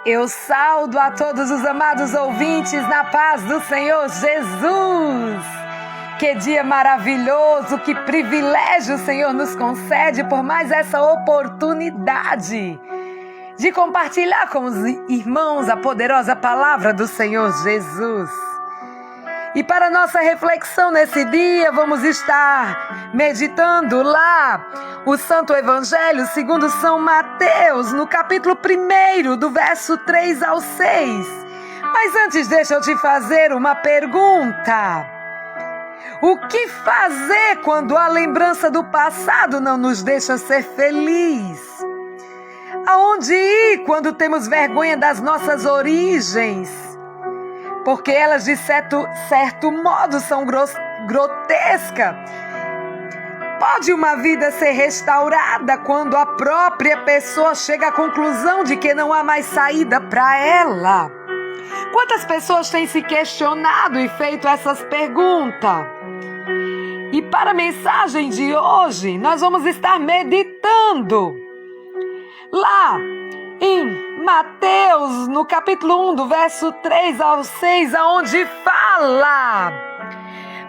Eu saudo a todos os amados ouvintes na paz do Senhor Jesus. Que dia maravilhoso, que privilégio o Senhor nos concede por mais essa oportunidade de compartilhar com os irmãos a poderosa palavra do Senhor Jesus. E para nossa reflexão nesse dia, vamos estar meditando lá o Santo Evangelho segundo São Mateus, no capítulo 1, do verso 3 ao 6. Mas antes, deixa eu te fazer uma pergunta. O que fazer quando a lembrança do passado não nos deixa ser feliz? Aonde ir quando temos vergonha das nossas origens? Porque elas, de certo modo, são grotescas. Pode uma vida ser restaurada quando a própria pessoa chega à conclusão de que não há mais saída para ela? Quantas pessoas têm se questionado e feito essas perguntas? E para a mensagem de hoje, nós vamos estar meditando lá em Mateus, no capítulo 1, do verso 3 ao 6, aonde fala: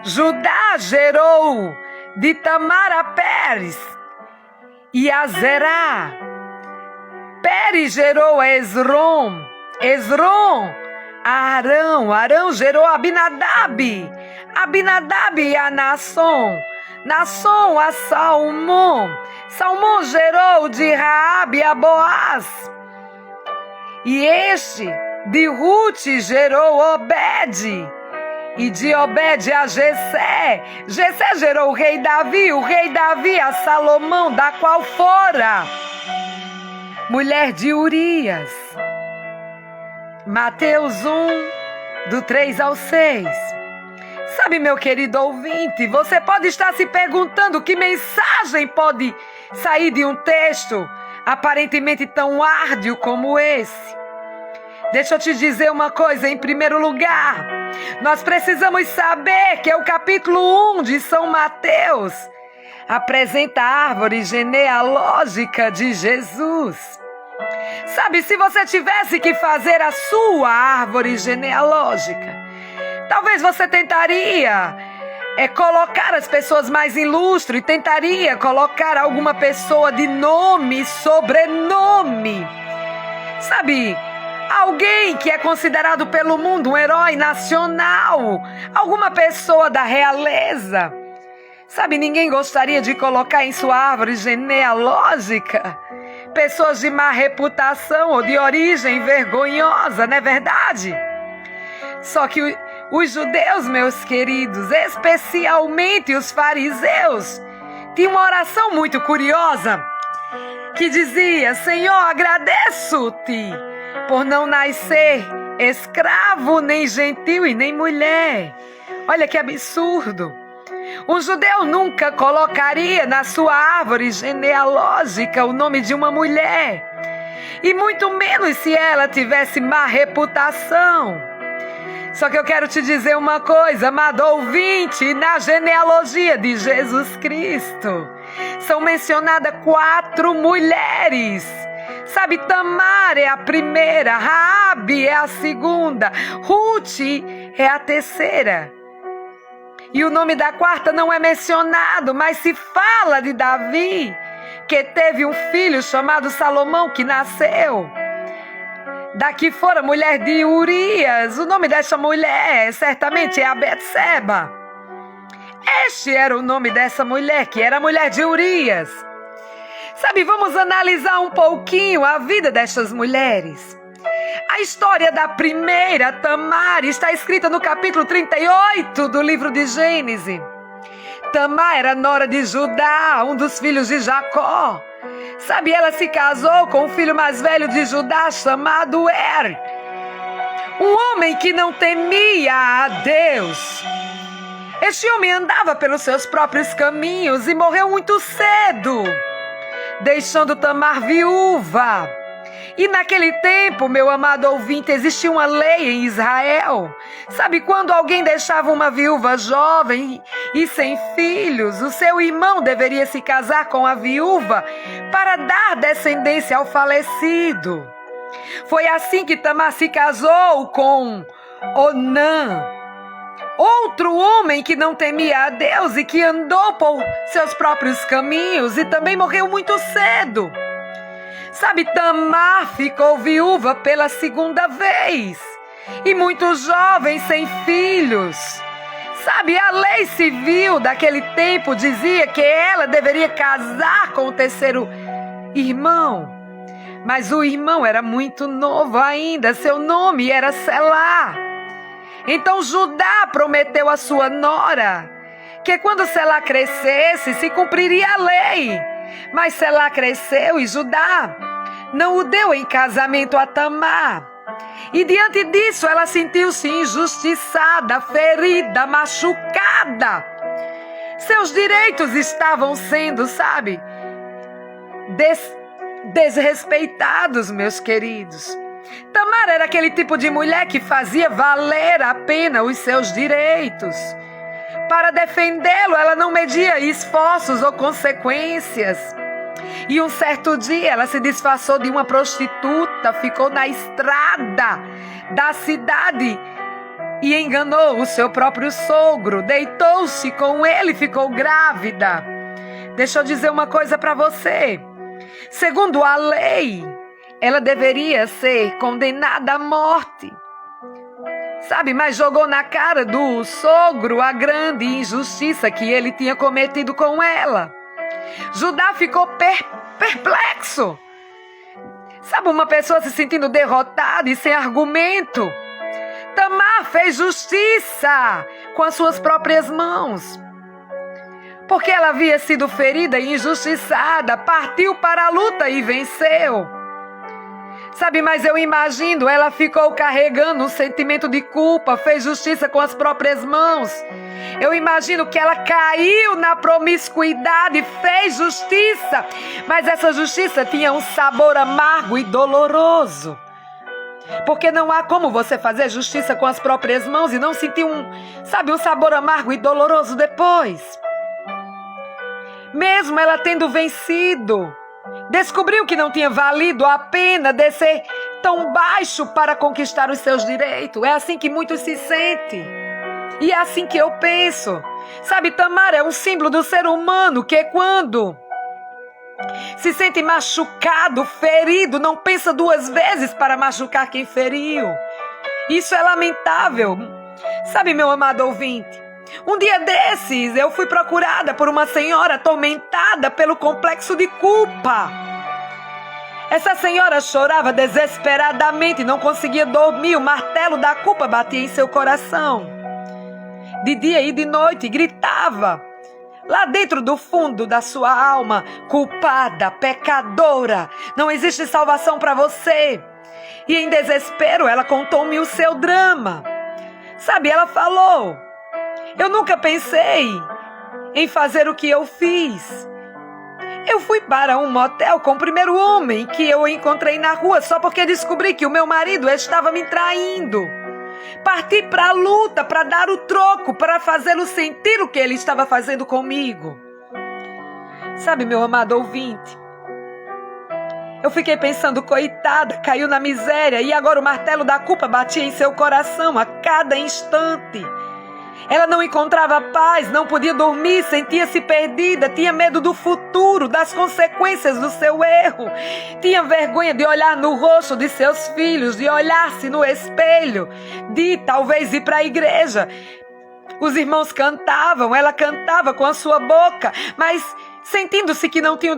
Judá gerou de Tamar a Pérez e a Zerá. Pérez gerou a Esrom a Arão. Arão gerou a Abinadab. Abinadab a Nasson a Salmão. Salmão gerou de Raabe a Boaz. E este de Ruth gerou Obed. E de Obed a Jessé. Jessé gerou o rei Davi a Salomão, da qual fora mulher de Urias. Mateus 1, do 3 ao 6. Sabe, meu querido ouvinte, você pode estar se perguntando que mensagem pode sair de um texto aparentemente tão árduo como esse. Deixa eu te dizer uma coisa, em primeiro lugar, nós precisamos saber que o capítulo 1 de São Mateus apresenta a árvore genealógica de Jesus. Sabe, se você tivesse que fazer a sua árvore genealógica, talvez você tentaria colocar as pessoas mais ilustres e tentaria colocar alguma pessoa de nome e sobrenome. Sabe, alguém que é considerado pelo mundo um herói nacional, alguma pessoa da realeza. Sabe, ninguém gostaria de colocar em sua árvore genealógica pessoas de má reputação ou de origem vergonhosa, não é verdade? Só que os judeus, meus queridos, especialmente os fariseus, tinham uma oração muito curiosa que dizia: Senhor, agradeço-te por não nascer escravo, nem gentil e nem mulher. Olha que absurdo. Um judeu nunca colocaria na sua árvore genealógica o nome de uma mulher, e muito menos se ela tivesse má reputação. Só que eu quero te dizer uma coisa, amado ouvinte, na genealogia de Jesus Cristo são mencionadas 4 mulheres. Sabe, Tamar é a primeira, Raabe é a segunda, Ruth é a terceira. E o nome da quarta não é mencionado, mas se fala de Davi, que teve um filho chamado Salomão, que nasceu daqui fora, mulher de Urias. O nome dessa mulher certamente é a Betseba. Este era o nome dessa mulher, que era a mulher de Urias. Sabe, vamos analisar um pouquinho a vida destas mulheres. A história da primeira, Tamar, está escrita no capítulo 38 do livro de Gênesis. Tamar era nora de Judá, um dos filhos de Jacó. Sabe, ela se casou com o filho mais velho de Judá, chamado um homem que não temia a Deus. Este homem andava pelos seus próprios caminhos e morreu muito cedo, deixando Tamar viúva. E naquele tempo, meu amado ouvinte, existia uma lei em Israel. Sabe, quando alguém deixava uma viúva jovem e sem filhos, o seu irmão deveria se casar com a viúva para dar descendência ao falecido. Foi assim que Tamar se casou com Onã, outro homem que não temia a Deus e que andou por seus próprios caminhos e também morreu muito cedo. Sabe, Tamar ficou viúva pela segunda vez e muito jovem, sem filhos. Sabe, a lei civil daquele tempo dizia que ela deveria casar com o terceiro irmão. Mas o irmão era muito novo ainda, seu nome era Selá. Então Judá prometeu à sua nora que quando Selá crescesse, se cumpriria a lei. Mas Selá cresceu e Judá não o deu em casamento a Tamar. E diante disso ela sentiu-se injustiçada, ferida, machucada. Seus direitos estavam sendo, desrespeitados, meus queridos. Tamar era aquele tipo de mulher que fazia valer a pena os seus direitos. Para defendê-lo, ela não media esforços ou consequências. E um certo dia ela se disfarçou de uma prostituta, ficou na estrada da cidade e enganou o seu próprio sogro, deitou-se com ele e ficou grávida. Deixa eu dizer uma coisa para você. Segundo a lei, ela deveria ser condenada à morte. Mas jogou na cara do sogro a grande injustiça que ele tinha cometido com ela. Judá ficou perplexo. Uma pessoa se sentindo derrotada e sem argumento. Tamar fez justiça com as suas próprias mãos. Porque ela havia sido ferida e injustiçada, partiu para a luta e venceu. Mas eu imagino, ela ficou carregando um sentimento de culpa, fez justiça com as próprias mãos. Eu imagino que ela caiu na promiscuidade, fez justiça, mas essa justiça tinha um sabor amargo e doloroso. Porque não há como você fazer justiça com as próprias mãos e não sentir um sabor amargo e doloroso depois. Mesmo ela tendo vencido, descobriu que não tinha valido a pena descer tão baixo para conquistar os seus direitos. É assim que muitos se sentem. E é assim que eu penso. Tamar é um símbolo do ser humano que quando se sente machucado, ferido, não pensa duas vezes para machucar quem feriu. Isso é lamentável. Meu amado ouvinte, um dia desses eu fui procurada por uma senhora atormentada pelo complexo de culpa. Essa senhora chorava desesperadamente, não conseguia dormir, o martelo da culpa batia em seu coração. De dia e de noite gritava, lá dentro do fundo da sua alma, culpada, pecadora, não existe salvação para você. E em desespero ela contou-me o seu drama. Ela falou, eu nunca pensei em fazer o que eu fiz. Eu fui para um motel com o primeiro homem que eu encontrei na rua só porque descobri que o meu marido estava me traindo. Parti para a luta, para dar o troco, para fazê-lo sentir o que ele estava fazendo comigo. Meu amado ouvinte, eu fiquei pensando, coitada, caiu na miséria e agora o martelo da culpa batia em seu coração a cada instante. Ela não encontrava paz, não podia dormir, sentia-se perdida, tinha medo do futuro, das consequências do seu erro. Tinha vergonha de olhar no rosto de seus filhos, de olhar-se no espelho, de talvez ir para a igreja. Os irmãos cantavam, ela cantava com a sua boca, mas sentindo-se que não tinha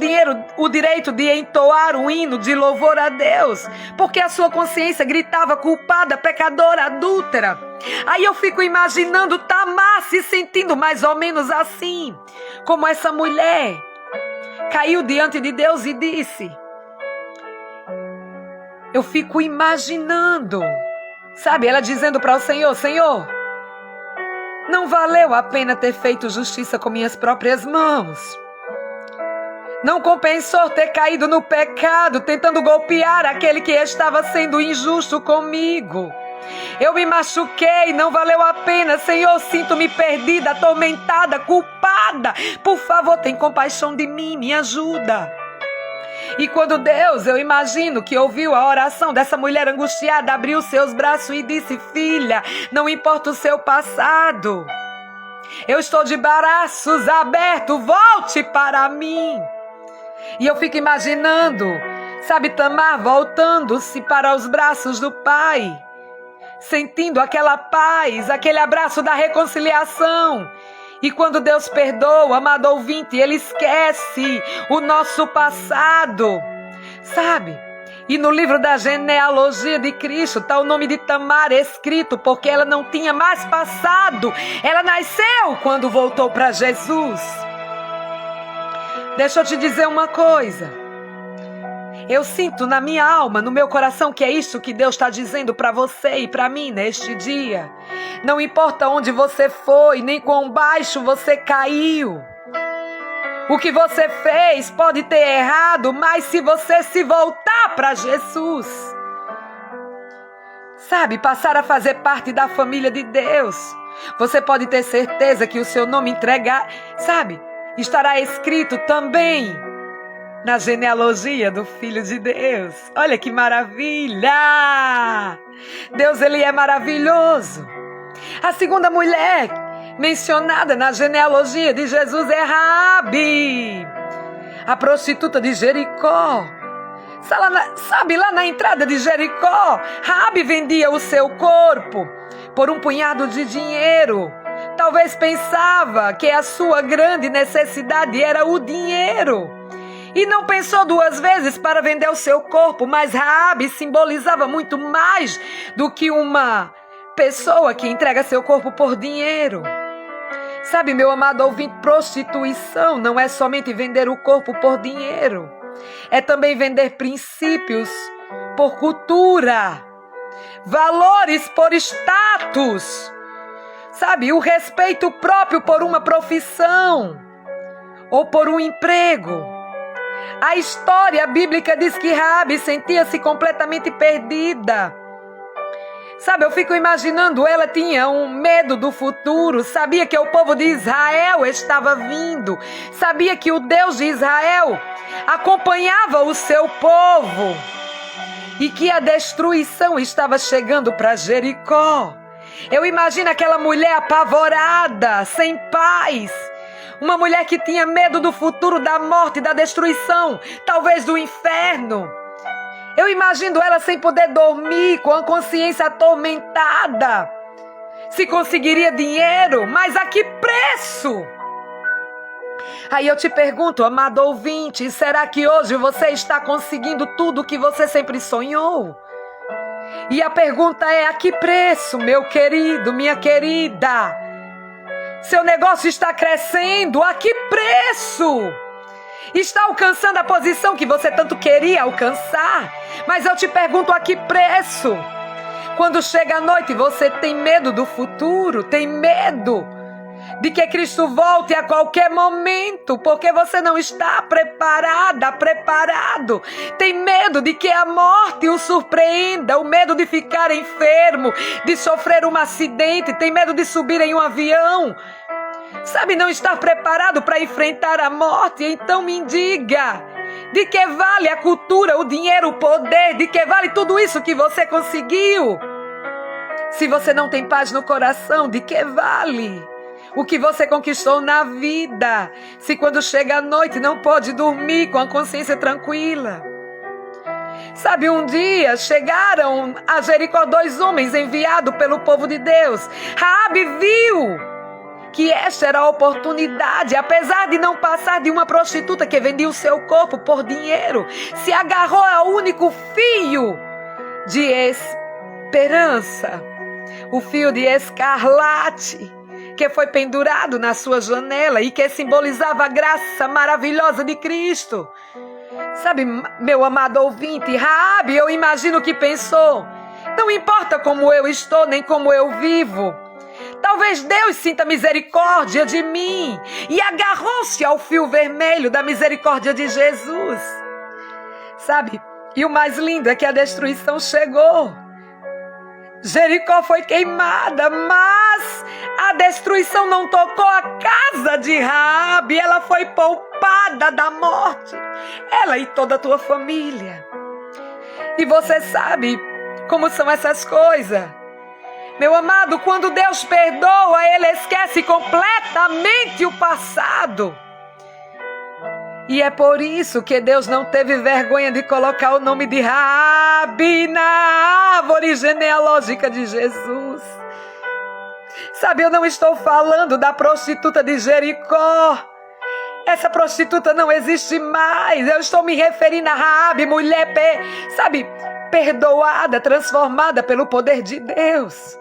o direito de entoar um hino de louvor a Deus, porque a sua consciência gritava culpada, pecadora, adúltera. Aí eu fico imaginando Tamar se sentindo mais ou menos assim, como essa mulher caiu diante de Deus e disse, eu fico imaginando, ela dizendo para o Senhor, Senhor, não valeu a pena ter feito justiça com minhas próprias mãos. Não compensou ter caído no pecado, tentando golpear aquele que estava sendo injusto comigo. Eu me machuquei, não valeu a pena, Senhor, sinto-me perdida, atormentada, culpada. Por favor, tem compaixão de mim, me ajuda. E quando Deus, eu imagino que ouviu a oração dessa mulher angustiada, abriu seus braços e disse: filha, não importa o seu passado, eu estou de braços abertos, volte para mim. E eu fico imaginando, sabe, Tamar voltando-se para os braços do pai, sentindo aquela paz, aquele abraço da reconciliação. E quando Deus perdoa, amado ouvinte, Ele esquece o nosso passado, sabe? E no livro da genealogia de Cristo está o nome de Tamar escrito, porque ela não tinha mais passado. Ela nasceu quando voltou para Jesus. Deixa eu te dizer uma coisa. Eu sinto na minha alma, no meu coração, que é isso que Deus está dizendo para você e para mim neste dia. Não importa onde você foi, nem quão baixo você caiu. O que você fez pode ter errado, mas se você se voltar para Jesus, sabe, passar a fazer parte da família de Deus, você pode ter certeza que o seu nome estará escrito também na genealogia do Filho de Deus. Olha que maravilha! Deus, Ele é maravilhoso. A segunda mulher mencionada na genealogia de Jesus é Raabe, a prostituta de Jericó. Sabe, lá na entrada de Jericó, Raabe vendia o seu corpo por um punhado de dinheiro. Talvez pensava que a sua grande necessidade era o dinheiro. E não pensou duas vezes para vender o seu corpo, mas Raabe simbolizava muito mais do que uma pessoa que entrega seu corpo por dinheiro. Sabe, meu amado ouvinte, prostituição não é somente vender o corpo por dinheiro. É também vender princípios por cultura, valores por status, sabe, o respeito próprio por uma profissão ou por um emprego. A história bíblica diz que Raabe sentia-se completamente perdida. Sabe, eu fico imaginando, ela tinha um medo do futuro, sabia que o povo de Israel estava vindo, sabia que o Deus de Israel acompanhava o seu povo e que a destruição estava chegando para Jericó. Eu imagino aquela mulher apavorada, sem paz, uma mulher que tinha medo do futuro, da morte, da destruição, talvez do inferno. Eu imagino ela sem poder dormir, com a consciência atormentada. Se conseguiria dinheiro, mas a que preço? Aí eu te pergunto, amado ouvinte, será que hoje você está conseguindo tudo o que você sempre sonhou? E a pergunta é: a que preço, meu querido, minha querida? Seu negócio está crescendo, a que preço? Está alcançando a posição que você tanto queria alcançar? Mas eu te pergunto, a que preço? Quando chega a noite, você tem medo do futuro, tem medo de que Cristo volte a qualquer momento, porque você não está preparado. Tem medo de que a morte o surpreenda, o medo de ficar enfermo, de sofrer um acidente, tem medo de subir em um avião. Sabe, não estar preparado para enfrentar a morte. Então me diga, de que vale a cultura, o dinheiro, o poder? De que vale tudo isso que você conseguiu? Se você não tem paz no coração, de que vale o que você conquistou na vida? Se quando chega a noite não pode dormir com a consciência tranquila. Sabe, um dia chegaram a Jericó 2 homens enviados pelo povo de Deus. Raabe viu que esta era a oportunidade, apesar de não passar de uma prostituta que vendia o seu corpo por dinheiro, se agarrou ao único fio de esperança, o fio de escarlate, que foi pendurado na sua janela e que simbolizava a graça maravilhosa de Cristo. Sabe, meu amado ouvinte, Raabe, eu imagino que pensou: não importa como eu estou, nem como eu vivo, talvez Deus sinta misericórdia de mim. E agarrou-se ao fio vermelho da misericórdia de Jesus. Sabe, e o mais lindo é que a destruição chegou. Jericó foi queimada, mas a destruição não tocou a casa de Raabe. Ela foi poupada. escapada da morte. Ela e toda a tua família. E você sabe como são essas coisas. Meu amado, quando Deus perdoa, Ele esquece completamente o passado. E é por isso que Deus não teve vergonha de colocar o nome de Raabe na árvore genealógica de Jesus. Sabe, eu não estou falando da prostituta de Jericó. Essa prostituta não existe mais. Eu estou me referindo a Raabe, mulher, perdoada, transformada pelo poder de Deus.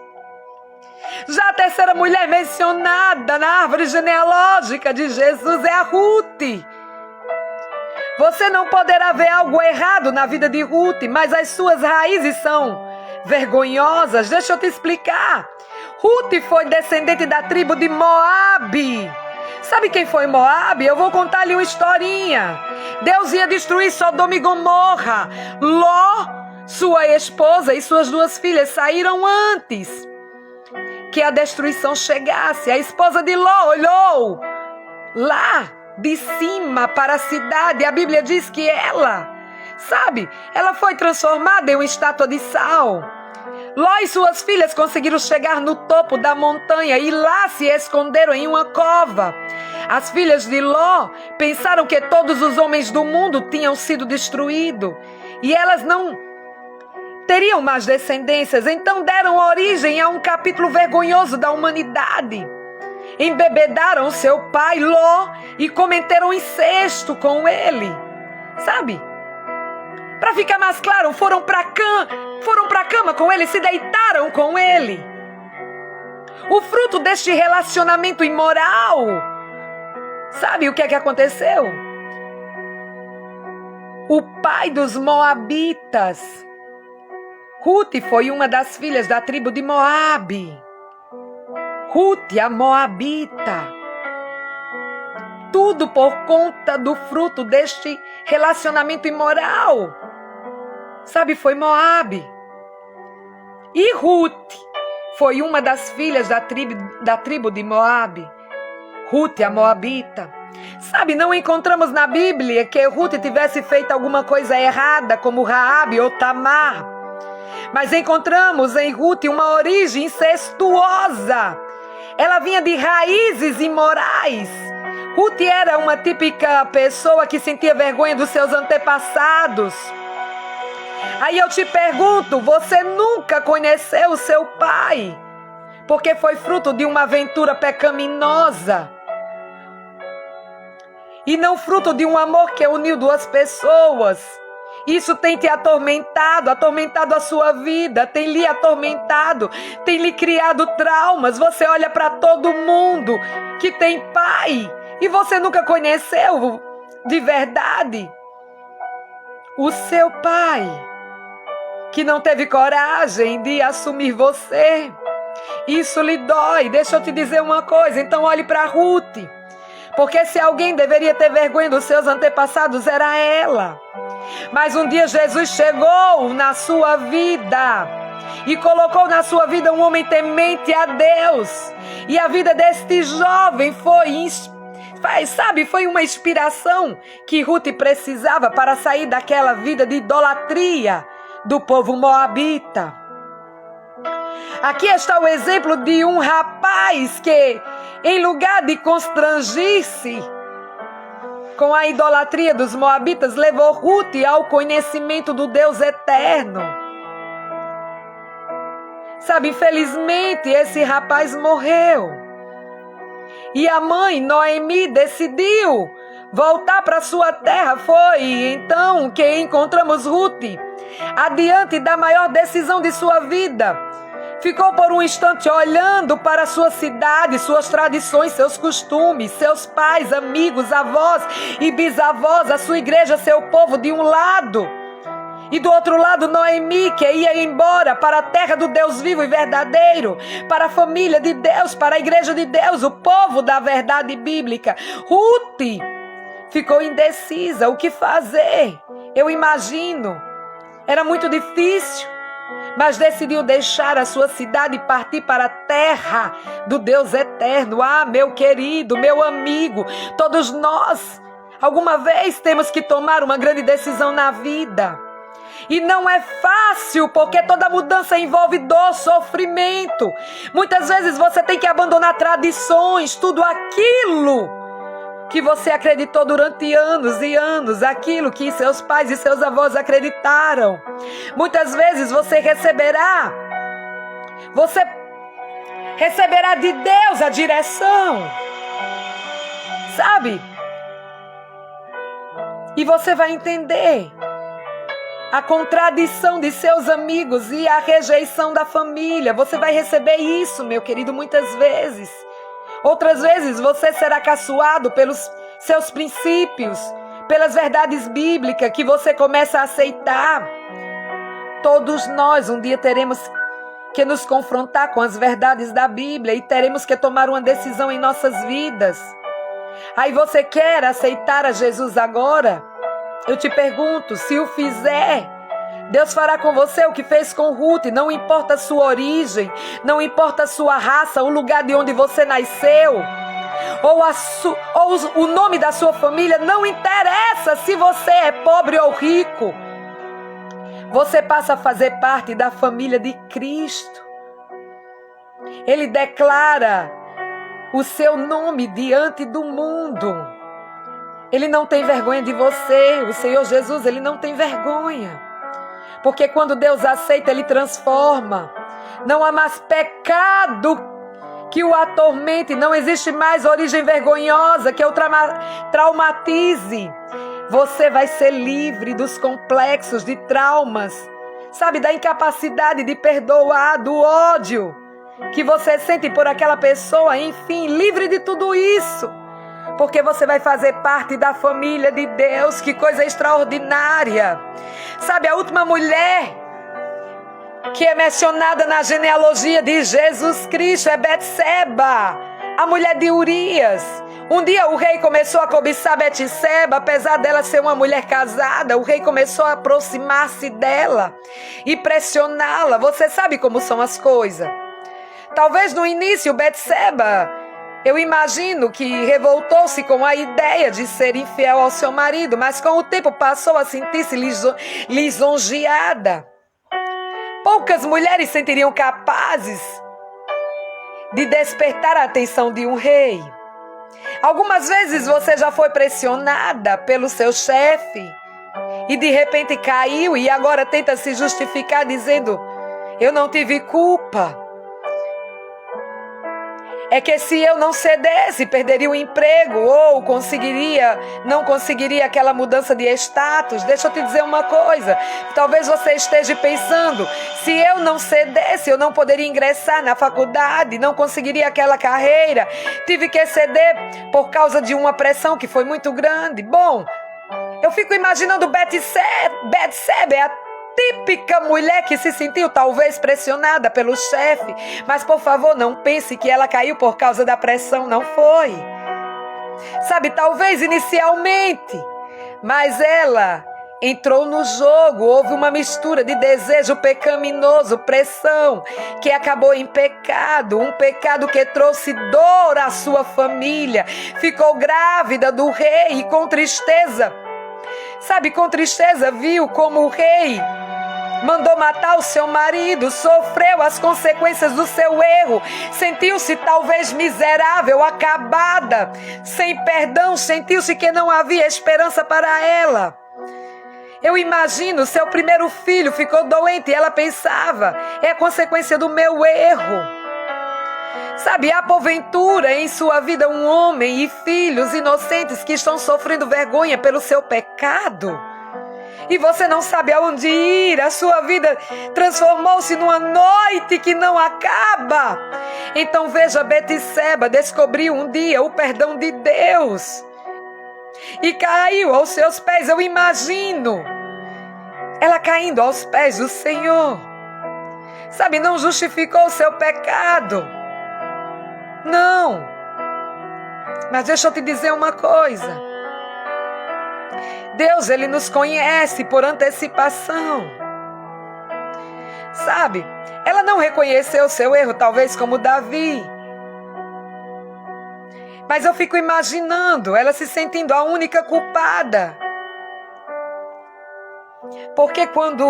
Já a terceira mulher mencionada na árvore genealógica de Jesus é a Ruth. Você não poderá ver algo errado na vida de Ruth, mas as suas raízes são vergonhosas. Deixa eu te explicar. Ruth foi descendente da tribo de Moabe. Sabe quem foi Moabe? Eu vou contar-lhe uma historinha. Deus ia destruir Sodoma e Gomorra. Ló, sua esposa e suas 2 filhas saíram antes que a destruição chegasse. A esposa de Ló olhou lá de cima para a cidade. A Bíblia diz que ela foi transformada em uma estátua de sal. Ló e suas filhas conseguiram chegar no topo da montanha e lá se esconderam em uma cova. As filhas de Ló pensaram que todos os homens do mundo tinham sido destruídos e elas não teriam mais descendências, então deram origem a um capítulo vergonhoso da humanidade. Embebedaram seu pai Ló e cometeram incesto com ele. Sabe? Para ficar mais claro, foram para a cama com ele, se deitaram com ele. O fruto deste relacionamento imoral, sabe o que é que aconteceu? O pai dos moabitas, Ruth, foi uma das filhas da tribo de Moabe. Ruth, a moabita. Tudo por conta do fruto deste relacionamento imoral. Sabe, foi Moabe. E Ruth foi uma das filhas da tribo de Moabe. Ruth, a moabita. Sabe, não encontramos na Bíblia que Ruth tivesse feito alguma coisa errada, como Raabe ou Tamar. Mas encontramos em Ruth uma origem incestuosa. Ela vinha de raízes imorais. Ruth era uma típica pessoa que sentia vergonha dos seus antepassados. Aí eu te pergunto, você nunca conheceu o seu pai? Porque foi fruto de uma aventura pecaminosa. E não fruto de um amor que uniu 2 pessoas. Isso tem te atormentado a sua vida, tem lhe atormentado, tem lhe criado traumas. Você olha para todo mundo que tem pai e você nunca conheceu de verdade o seu pai, que não teve coragem de assumir você. Isso lhe dói. Deixa eu te dizer uma coisa, então olhe para Ruth. Porque se alguém deveria ter vergonha dos seus antepassados, era ela. Mas um dia Jesus chegou na sua vida e colocou na sua vida um homem temente a Deus. E a vida deste jovem foi uma inspiração que Ruth precisava para sair daquela vida de idolatria do povo moabita. Aqui está o exemplo de um rapaz que, em lugar de constrangir-se com a idolatria dos moabitas, levou Ruth ao conhecimento do Deus eterno. Sabe, infelizmente esse rapaz morreu. E a mãe, Noemi, decidiu voltar para sua terra. Foi então que encontramos Ruth, adiante da maior decisão de sua vida. Ficou por um instante olhando para sua cidade, suas tradições, seus costumes, seus pais, amigos, avós e bisavós, a sua igreja, seu povo de um lado. E do outro lado, Noemi, que ia embora para a terra do Deus vivo e verdadeiro, para a família de Deus, para a igreja de Deus, o povo da verdade bíblica. Ruth ficou indecisa, o que fazer? Eu imagino, era muito difícil. Mas decidiu deixar a sua cidade e partir para a terra do Deus eterno. Ah, meu querido, meu amigo, todos nós, Alguma vez temos que tomar uma grande decisão na vida. E não é fácil, porque toda mudança envolve dor, sofrimento. Muitas vezes você tem que abandonar tradições, tudo aquilo que você acreditou durante anos e anos, aquilo que seus pais e seus avós acreditaram. Muitas vezes você receberá de Deus a direção, sabe? E você vai entender a contradição de seus amigos e a rejeição da família. Você vai receber isso, meu querido, muitas vezes. Outras vezes você será caçoado pelos seus princípios, pelas verdades bíblicas que você começa a aceitar. Todos nós um dia teremos que nos confrontar com as verdades da Bíblia e teremos que tomar uma decisão em nossas vidas. Aí você quer aceitar a Jesus agora? Eu te pergunto, se o fizer, Deus fará com você o que fez com Ruth. Não importa a sua origem, não importa a sua raça, o lugar de onde você nasceu, ou o nome da sua família, não interessa se você é pobre ou rico. Você passa a fazer parte da família de Cristo. Ele declara o seu nome diante do mundo. Ele não tem vergonha de você. O Senhor Jesus, Ele não tem vergonha. Porque quando Deus aceita, Ele transforma. Não há mais pecado que o atormente. Não existe mais origem vergonhosa que o traumatize. Você vai ser livre dos complexos, de traumas, sabe, da incapacidade de perdoar, do ódio que você sente por aquela pessoa, enfim, livre de tudo isso. Porque você vai fazer parte da família de Deus. Que coisa extraordinária. Sabe, a última mulher que é mencionada na genealogia de Jesus Cristo é Betseba, a mulher de Urias. Um dia o rei começou a cobiçar Betseba, apesar dela ser uma mulher casada. O rei começou a aproximar-se dela e pressioná-la. Você sabe como são as coisas. Talvez no início Betseba, eu imagino que revoltou-se com a ideia de ser infiel ao seu marido, mas com o tempo passou a sentir-se lisonjeada. Poucas mulheres se sentiriam capazes de despertar a atenção de um rei. Algumas vezes você já foi pressionada pelo seu chefe e de repente caiu e agora tenta se justificar dizendo: eu não tive culpa. É que se eu não cedesse, perderia o emprego ou não conseguiria aquela mudança de status. Deixa eu te dizer uma coisa. Talvez você esteja pensando, se eu não cedesse, eu não poderia ingressar na faculdade, não conseguiria aquela carreira. Tive que ceder por causa de uma pressão que foi muito grande. Bom, eu fico imaginando Betseba, a típica mulher que se sentiu talvez pressionada pelo chefe. Mas por favor, não pense que ela caiu por causa da pressão. Não foi. Sabe, talvez inicialmente, mas ela entrou no jogo. Houve uma mistura de desejo pecaminoso, pressão, que acabou em pecado. Um pecado que trouxe dor à sua família. Ficou grávida do rei e com tristeza, sabe, com tristeza viu como o rei mandou matar o seu marido, sofreu as consequências do seu erro, sentiu-se talvez miserável, acabada, sem perdão, sentiu-se que não havia esperança para ela. Eu imagino, seu primeiro filho ficou doente e ela pensava, é a consequência do meu erro. Sabe, há porventura em sua vida um homem e filhos inocentes que estão sofrendo vergonha pelo seu pecado? E você não sabe aonde ir, a sua vida transformou-se numa noite que não acaba. Então veja, Betseba descobriu um dia o perdão de Deus e caiu aos seus pés. Eu imagino ela caindo aos pés do Senhor. Sabe, não justificou o seu pecado. Não. Mas deixa eu te dizer uma coisa. Deus, Ele nos conhece por antecipação. Sabe, ela não reconheceu o seu erro, talvez como Davi. Mas eu fico imaginando ela se sentindo a única culpada. Porque quando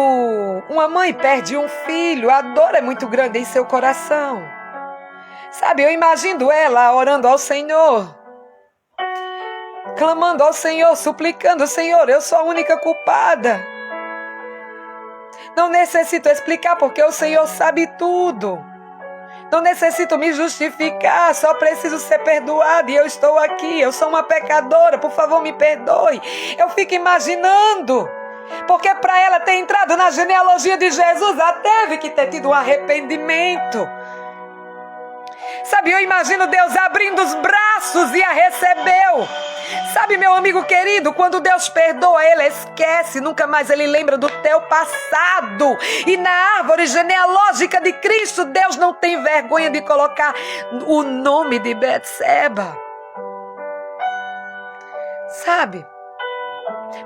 uma mãe perde um filho, a dor é muito grande em seu coração. Sabe, eu imagino ela orando ao Senhor, clamando ao Senhor, suplicando: Senhor, eu sou a única culpada. Não necessito explicar porque o Senhor sabe tudo. Não necessito me justificar, só preciso ser perdoada e eu estou aqui. Eu sou uma pecadora, por favor me perdoe. Eu fico imaginando, porque para ela ter entrado na genealogia de Jesus, ela teve que ter tido um arrependimento. Sabe, eu imagino Deus abrindo os braços e a recebeu. Sabe, meu amigo querido, quando Deus perdoa, Ele esquece, nunca mais Ele lembra do teu passado. E na árvore genealógica de Cristo, Deus não tem vergonha de colocar o nome de Betseba. Sabe,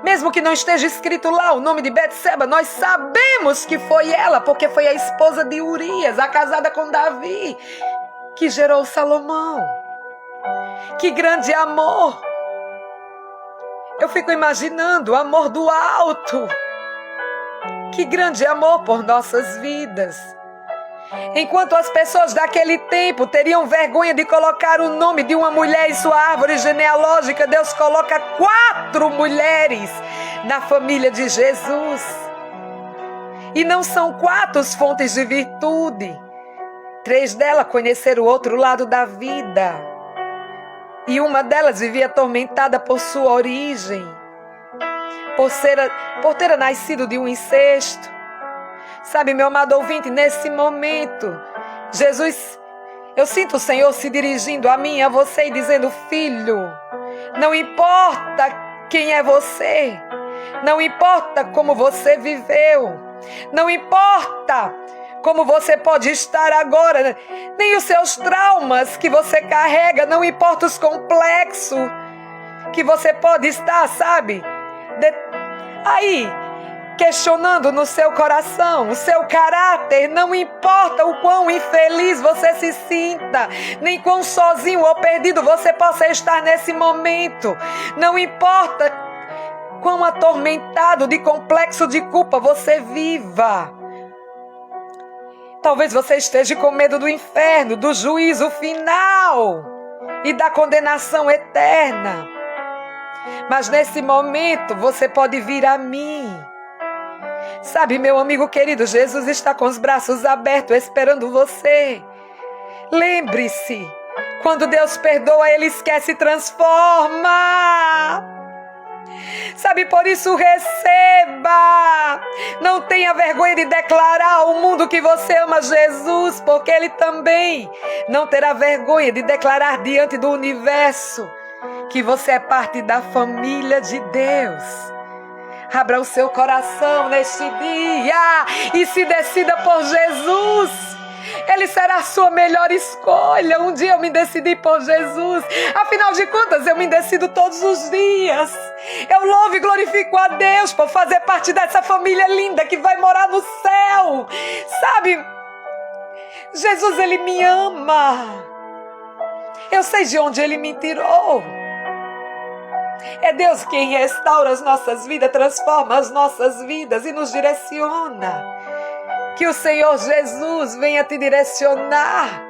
mesmo que não esteja escrito lá o nome de Betseba, nós sabemos que foi ela, porque foi a esposa de Urias, a casada com Davi, que gerou Salomão. Que grande amor! Eu fico imaginando o amor do alto. Que grande amor por nossas vidas. Enquanto as pessoas daquele tempo teriam vergonha de colocar o nome de uma mulher em sua árvore genealógica, Deus coloca 4 mulheres na família de Jesus. E não são 4 fontes de virtude. 3 delas conheceram o outro lado da vida. E uma delas vivia atormentada por sua origem, por ter nascido de um incesto. Sabe, meu amado ouvinte, nesse momento, Jesus, eu sinto o Senhor se dirigindo a mim, a você e dizendo: filho, não importa quem é você, não importa como você viveu, não importa como você pode estar agora, nem os seus traumas que você carrega, não importa os complexos que você pode estar, sabe, aí, questionando no seu coração, o seu caráter. Não importa o quão infeliz você se sinta, nem quão sozinho ou perdido você possa estar nesse momento, não importa quão atormentado de complexo de culpa você viva. Talvez você esteja com medo do inferno, do juízo final e da condenação eterna. Mas nesse momento você pode vir a mim. Sabe, meu amigo querido, Jesus está com os braços abertos esperando você. Lembre-se, quando Deus perdoa, Ele esquece e transforma. Sabe, por isso receba. Não tenha vergonha de declarar ao mundo que você ama Jesus, porque Ele também não terá vergonha de declarar diante do universo que você é parte da família de Deus. Abra o seu coração neste dia e se decida por Jesus. Ele será a sua melhor escolha. Um dia eu me decidi por Jesus. Afinal de contas, eu me decido todos os dias. Eu louvo e glorifico a Deus por fazer parte dessa família linda que vai morar no céu. Sabe, Jesus, Ele me ama. Eu sei de onde Ele me tirou. É Deus quem restaura as nossas vidas, transforma as nossas vidas e nos direciona. Que o Senhor Jesus venha te direcionar.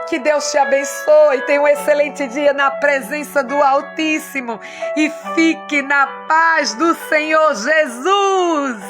Que Deus te abençoe. Tenha um excelente dia na presença do Altíssimo. E fique na paz do Senhor Jesus.